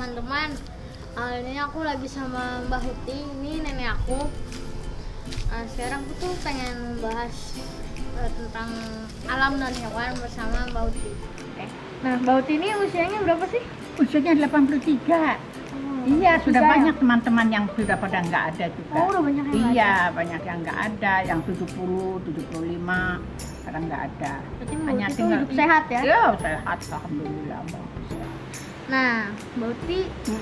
teman-teman. Ini aku lagi sama Mbak Huti, ini nenek aku. Sekarang aku tuh pengen membahas tentang alam dan hewan bersama Mbak Huti. Nah, Mbak Huti ini usianya berapa sih? Usianya 83. Iya, sudah banyak teman-teman yang sudah pada nggak ada juga. Oh, udah banyak yang nggak Iya, ada. banyak yang nggak ada, yang 70, 75, sekarang nggak ada. Berarti Mbak Huti tuh hidup sehat ya? Iya, sehat, alhamdulillah. Bagus. Nah, Mbak Huti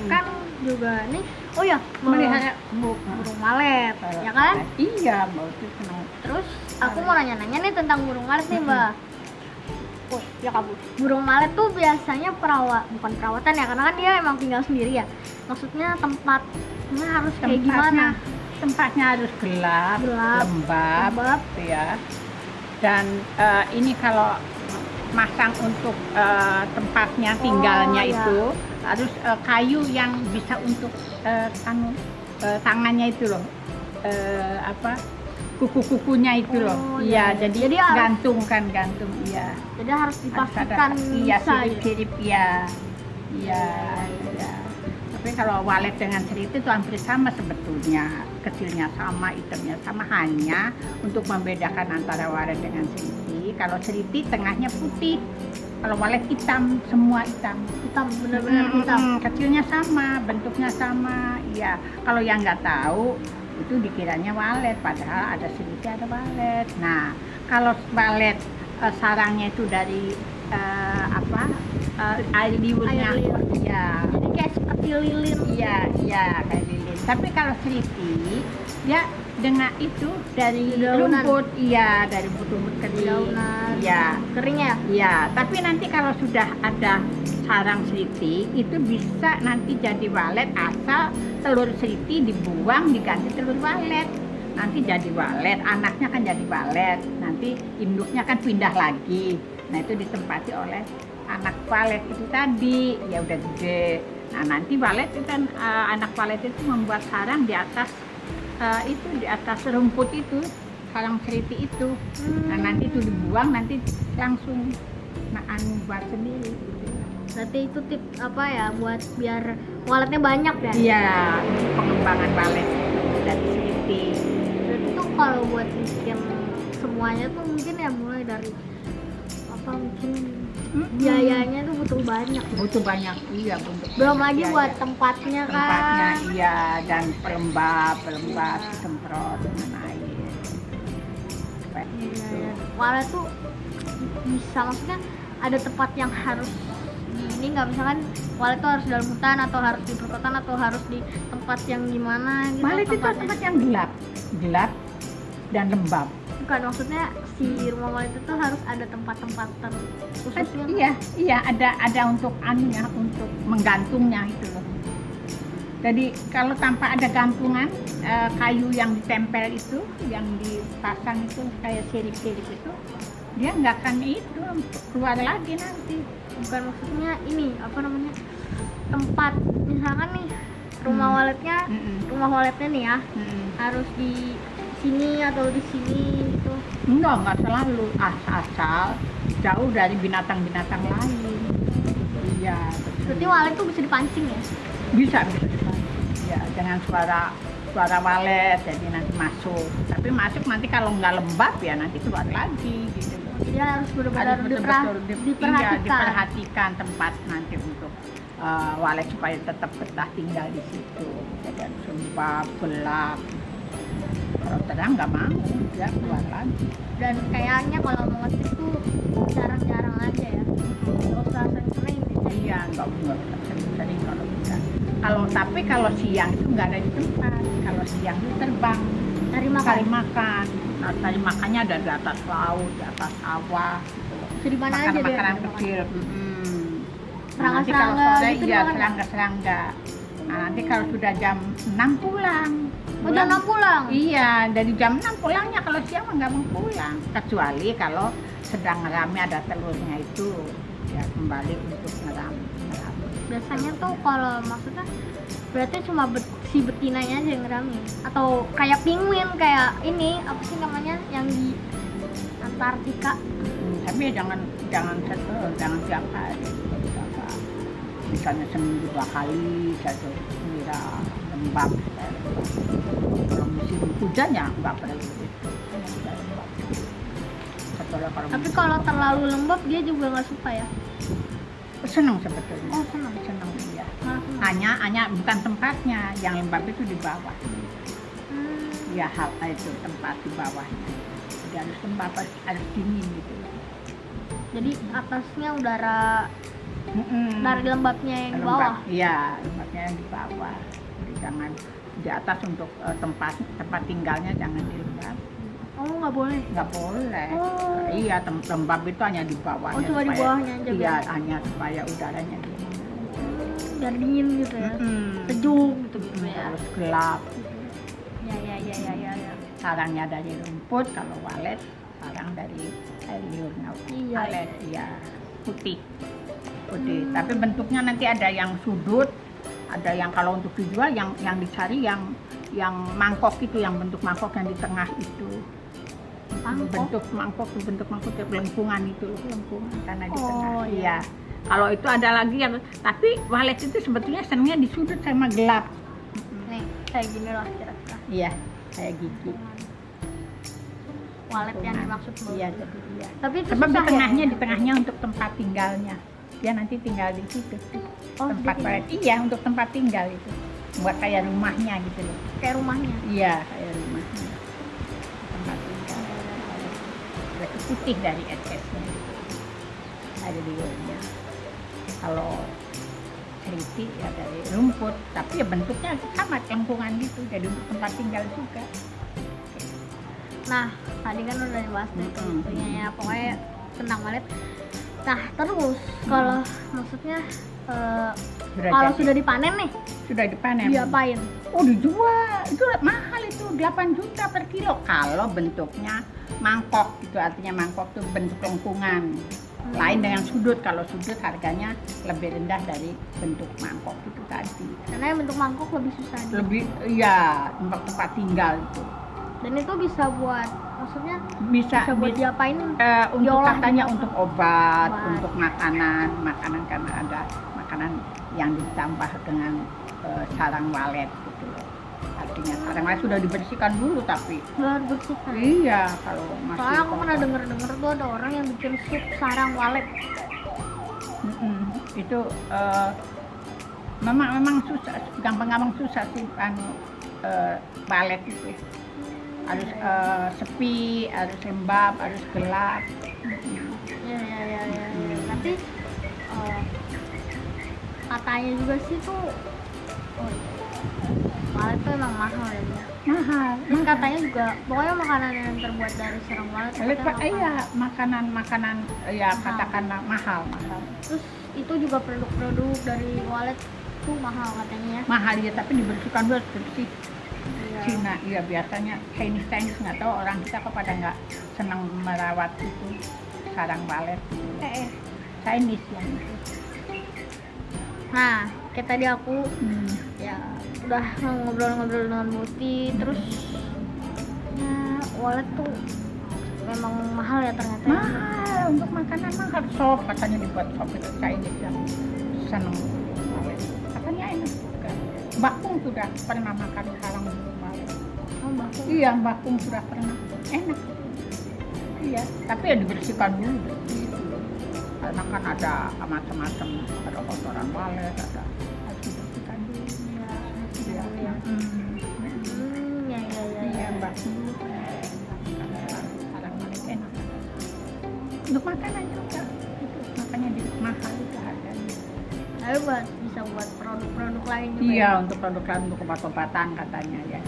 kan juga nih, oh ya, Melihara burung walet, ya kan? Iya, Mbak Uti senang. Terus aku mau nanya-nanya nih tentang burung walet nih, Mbak. Oh, ya kabur. Burung walet tuh biasanya bukan perawatan ya, karena kan dia emang tinggal sendiri ya. Maksudnya tempatnya harus kayak gimana? Tempatnya harus gelap, lembab, ya. Dan ini kalau masang untuk tempatnya tinggalnya itu harus kayu yang bisa untuk tangannya itu loh, kuku-kukunya itu loh. Iya, jadi gantung, iya. Jadi harus dipastikan iya, bisa sirip-sirip ya. Iya. Tapi kalau walet dengan seriti itu hampir sama sebetulnya, kecilnya sama, hitamnya sama, hanya untuk membedakan antara walet dengan seriti. Kalau seriti tengahnya putih, kalau walet hitam, semua hitam, benar-benar hitam. Kecilnya sama, bentuknya sama, iya. Kalau yang nggak tahu itu dikiranya walet, padahal ada seriti, ada walet. Nah, kalau walet sarangnya itu dari air liurnya, ya. Jadi kayak seperti lilin. Iya, kayak lilin. Tapi kalau seriti, dia dengan itu dari Daunan. rumput, iya, dari rumput kering, iya, Kering ya? iya. Tapi nanti kalau sudah ada sarang seriti, itu bisa nanti jadi walet asal telur seriti dibuang diganti telur walet. Nanti jadi walet, anaknya kan jadi walet. Nanti induknya kan pindah lagi. Nah, itu ditempati oleh anak walet itu tadi, ya udah gede. Nah, nanti walet itu kan anak walet itu membuat sarang di atas di atas rumput itu, sarang seriti itu. Nah, nanti itu dibuang, nanti langsung buat sendiri. Berarti itu buat biar waletnya banyak ya? Iya, pengembangan walet dari seriti. Berarti tuh kalau buat bikin semuanya tuh mungkin ya mulai dari mungkin biayanya tuh butuh banyak. Iya, Belum lagi buat tempatnya kan. Tempatnya iya, dan pelembab semprot dengan air. Iya. Walet tuh bisa, maksudnya ada tempat yang harus ini nggak, misalkan walet tuh harus dalam hutan atau harus di perkotaan atau harus di tempat yang gimana gitu. Walet itu tempat yang gelap dan lembab. Bukan, maksudnya si rumah walet itu harus ada tempat-tempat khususnya. Iya, ada untuk untuk menggantungnya itu loh. Jadi kalau tanpa ada gantungan, kayu yang ditempel itu, yang dipasang itu kayak sirip-sirip itu, dia nggak akan itu keluar lagi nanti. Bukan, maksudnya ini tempat, misalkan nih rumah waletnya nih ya, harus di sini atau di sini gitu. Enggak selalu, asal jauh dari binatang-binatang lain. Iya. Berarti walet tuh bisa dipancing ya? Bisa dipancing. Ya, dengan suara walet, jadi nanti masuk. Tapi masuk nanti kalau nggak lembab ya nanti keluar lagi gitu. Jadi harus benar-benar diperhatikan tempat nanti untuk walet supaya tetap betah tinggal di situ. Jadi harus lembab, gelap. Kalau terang nggak mau, dia keluar lagi. Dan kayaknya kalau mau ngetik tuh jarang-jarang aja ya, nggak usah sering-sering gitu. Iya, nggak usah sering-sering kalau bisa. Tapi kalau siang itu nggak ada di tempat. Kalau siang itu terbang Cari makan. Nah, cari makannya ada di atas laut, di atas sawah gitu loh. Jadi mana aja deh. Makanan kecil. Serangga-serangga Nanti kalau sore gitu iya, dimakan? serangga. Nah, nanti kalau sudah jam 6 pulang. Oh, jam 6 pulang? Iya, dari jam 6 pulangnya. Kalau siang mah nggak mau pulang. Kecuali kalau sedang ngerami ada telurnya itu, ya kembali untuk ngerami. Biasanya tuh kalau maksudnya berarti cuma si betinanya aja yang ngerami, atau kayak penguin, kayak ini apa sih namanya yang di Antartika? Tapi ya jangan tiap hari. misalnya seminggu 2 kali satu nira lembab. Kalau musim hujan ya nggak perlu itu. Kalau Tapi kalau terlalu lembab dia juga nggak suka ya? senang sebetulnya. Oh, senang. Senang ya. Malah senang. Hanya bukan tempatnya, yang lembab itu di bawah. Hmm. Ya hal itu tempat di bawahnya. Jadi harus lembab, harus dingin gitu. Jadi atasnya udara Mm-mm. dari lembabnya yang di bawah. Iya, lembabnya yang di bawah. Jadi jangan di atas untuk tempat tinggalnya jangan di lembab. Oh, nggak boleh. Nggak boleh. Oh. Iya, lembab itu hanya di bawahnya. Oh, cuma di bawahnya aja, Iya, berarti. hanya supaya udaranya dingin. Biar dingin gitu ya. Mm-mm. Sejuk gitu ya. Harus gelap. Ya. Sarangnya dari rumput, kalau walet sarang dari liurnya Iya. walet, ya putih. Tapi bentuknya nanti ada yang sudut, ada yang kalau untuk dijual yang dicari yang mangkok itu, yang bentuk mangkok yang di tengah itu. Mangkok? bentuk mangkok itu lengkungan itu, lengkungan karena di Oh, tengah. iya. Iya. Kalau itu ada lagi yang, tapi walet itu sebetulnya senangnya di sudut sama gelap. Nih, kayak gini loh kira-kira. Iya, kayak gigi. Walet yang dimaksud Bu. Iya, jadi iya. Tapi itu Sebab susah di tengahnya untuk tempat tinggalnya. Dia nanti tinggal di situ. Oh, Tempat di situ. walet. Iya, untuk tempat tinggal itu. Buat kayak rumahnya gitu loh. Kayak rumahnya. Iya, kayak rumahnya. Tempat tinggal. Lebih putih dari esnya. Ada di luarnya. Kalau seriti ya dari rumput, tapi ya bentuknya sama lengkungan gitu. Jadi untuk tempat tinggal juga. Nah, tadi kan udah dibahas nih Mm-mm. tentunya ya, pokoknya tentang walet. Nah, terus kalau maksudnya Berarti kalau sudah dipanen nih, sudah dipanen. diapain? Oh, dijual. Itu mahal itu, 8 juta per kilo. Kalau bentuknya mangkok, itu artinya mangkok itu bentuk lengkungan. Lain dengan sudut. Kalau sudut harganya lebih rendah dari bentuk mangkok itu tadi. Karena yang bentuk mangkok lebih susah. Lebih, iya, tempat tinggal itu. Dan itu bisa buat, maksudnya Bisa buat diapain? untuk diolah katanya gitu. untuk obat, Obat. untuk makanan karena ada makanan yang ditambah dengan sarang walet gitu loh. Artinya sarang walet sudah dibersihkan dulu tapi Biar bersihkan. iya kalau masih Soalnya aku pernah kotor. denger tuh ada orang yang bikin sup sarang walet. Itu memang susah, gampang susah sih walet itu. Harus sepi, harus lembab, harus gelap. Ya. Tapi katanya juga sih tuh walet tuh emang mahal ya. Bu. Mahal. Terus katanya juga pokoknya makanan yang terbuat dari sarang walet Walet, katanya mahal. iya, makanan ya Mahal. katakanlah mahal. Terus itu juga produk-produk dari walet tuh mahal katanya ya. Mahal ya, tapi dibersihkan dulu bersih. Iya. Cina, iya biasanya Chinese nggak tahu orang kita kok pada nggak senang merawat itu sarang walet. Chinese yang itu. Nah, kayak tadi aku ya udah ngobrol-ngobrol dengan Muti, terus ya walet tuh memang mahal ya ternyata. ya. Mahal untuk makanan mahal. Sop katanya dibuat sop itu Chinese yang senang walet. Katanya enak juga. Bakung sudah pernah makan sarang walet. Oh, bakung. Iya, bakung sudah pernah. Enak. Iya, tapi ya dibersihkan dulu. Karena kan ada macam-macam, ada kotoran walet, ada harus dibersihkan dulu. Iya, Iya. ya. Iya, bakung. Sarang walet enak. Untuk makanan juga. Itu makanya mahal itu harganya. Tapi bisa buat produk-produk lain juga. Iya, ya. untuk produk lain untuk obat-obatan katanya ya.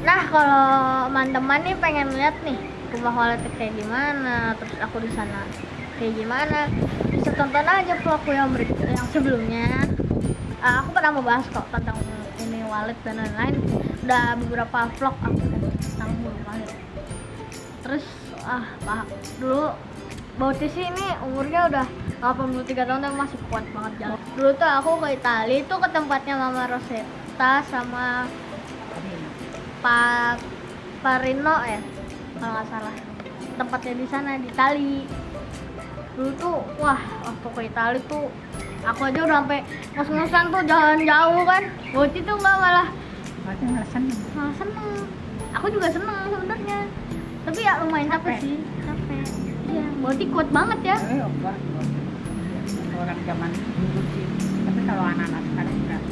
Nah, kalau teman-teman nih pengen lihat nih rumah walet kayak gimana, terus aku di sana kayak gimana, bisa tonton aja vlogku yang sebelumnya. Aku pernah membahas kok tentang ini walet dan lain-lain. Udah beberapa vlog aku tentang walet. Terus Pak, dulu Bauti sih ini umurnya udah 83 tahun tapi masih kuat banget jalan. Dulu tuh aku ke Italia itu ke tempatnya Mama Rosetta sama Pak Parino ya kalau nggak salah, tempatnya di sana di Itali. Dulu tuh wah waktu ke Itali tuh aku aja udah sampai ngos-ngosan tuh jalan jauh kan. Boti tuh nggak malah Berarti malah seneng. seneng. Aku juga seneng sebenarnya. Tapi ya lumayan capek Capek. sih, capek. Iya, Boti kuat banget ya. Enggak. Orang zaman dulu sih. Tapi kalau anak-anak sekarang enggak.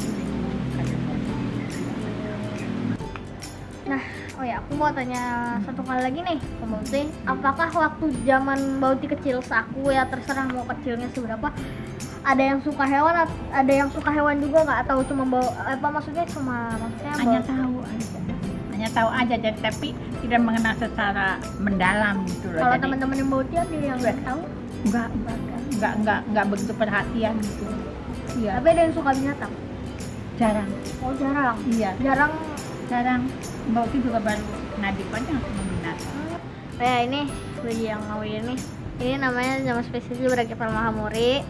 Nah, oh ya, aku mau tanya satu kali lagi nih ke Mbak Uti. Apakah waktu zaman Mbak Uti kecil, aku ya terserah mau kecilnya seberapa, ada yang suka hewan, ada yang suka hewan juga nggak? Atau cuma bawa, apa maksudnya Hanya tahu aja. Hanya tahu aja, jadi tapi tidak mengenal secara mendalam gitu loh. Kalau Jadi teman-teman yang Mbak Uti ada yang nggak tahu, enggak begitu perhatian gitu. Iya, tapi ada yang suka binatang. jarang. Oh jarang, Iya, jarang. Mbak Uti juga baru ngadik aja sama binatang. Kayak ini baju yang ngawin ini namanya nama spesiesnya Brachypelma mahamuri.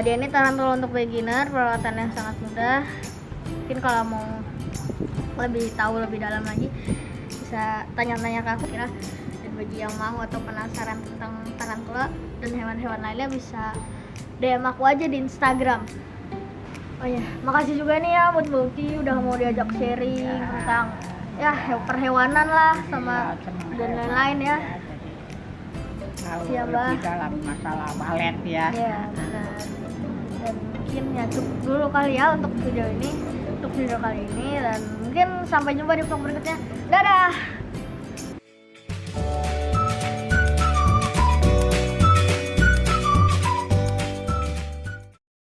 Dia ini tarantula untuk beginner, perawatannya sangat mudah. Mungkin kalau mau lebih tahu lebih dalam lagi bisa tanya-tanya ke aku, kira dan bagi yang mau atau penasaran tentang tarantula dan hewan-hewan lainnya bisa DM aku aja di Instagram. Oh ya, makasih juga nih ya buat Mbak Uti udah mau diajak sharing tentang ya perhewanan lah sama dan lain-lain ya. Tahu Iya, lebih Mbak. dalam masalah balet ya. Ya, benar. Dan mungkin ya cukup dulu kali ya untuk video kali ini dan mungkin sampai jumpa di vlog berikutnya. Dadah.